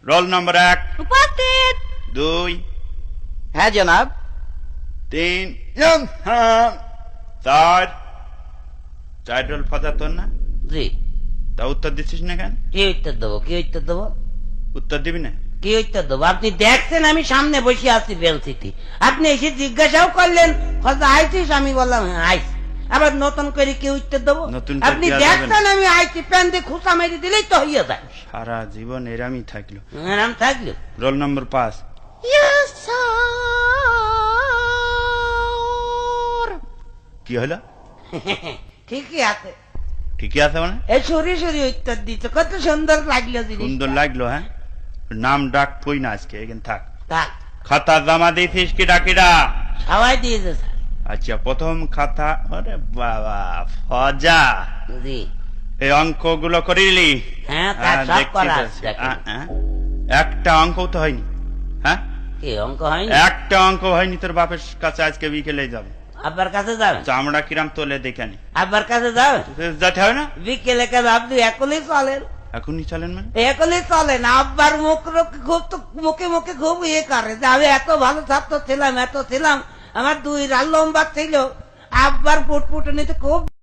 Roll number 1 উপস্থিত। 2 হ্যাঁ জনাব। 3 4 রোল ফাদা তোর না? জি। তা উত্তর দিচ্ছিস না কেন? কি উত্তর দেবো, কি উত্তর দেবো, উত্তর দিবি না? কি উত্তর দেবো? আপনি দেখছেন আমি সামনে বসে আছি বেলসিটি, আপনি এসে জিজ্ঞাসাও করলেন কথা আইছিস, আমি বললাম হ্যাঁ আইস। আবার নতুন করে কি উত্তর দেবো? নতুন করে আপনি কি আর দেবেন? দেখছেন আমি আইছি, প্যান দিয়ে খুঁচা মেরে দিলেই তো হইয়া যায়। সারা জীবন এরামই থাকলো। আরাম থাকলো। Roll number 5 yes sir. কি হলো? ঠিকই আছে। ঠিকই আছে মানে? এই সরি সরি উত্তর দিচ্ছে, কত সুন্দর লাগলো জিনিস। সুন্দর লাগলো। হ্যাঁ, নাম ডাক কই না আজকে, এখানে থাক। থাক, খাতা জমা দিয়েছিস কি ডাকিরা? সবাই দিয়েছে স্যার। আচ্ছা, প্রথম খাতা। আরে বাবা ফজা, জি। এই অঙ্কগুলো করিলি? হ্যাঁ তার সব দেখছি করা তো। আছে, দেখেন। একটা অঙ্ক তো হয়নি। হ্যাঁ, কি অঙ্ক হয়নি? একটা অঙ্ক হয়নি। তোর বাপের কাছে আজকে বিকেলে যাবো, আব্বার কাছে যাবেন? চামড়া কিরাম তোলে দেখে নি। আব্বার কাছে যাবেন যেতে হবে না? বিকেলে? কাজ আপনি একলেই চলেন? এখনই চলেন মানে? একলেই চলেন? আব্বার মুখ খুব তো মুখে মুখে খুব ইয়ে করে যে আমি এত ভালো ছাত্র ছিলাম, এত ছিলাম, আমার 2 রাল লম্বা ছিল। আব্বার ফুটফুটনিতে খুব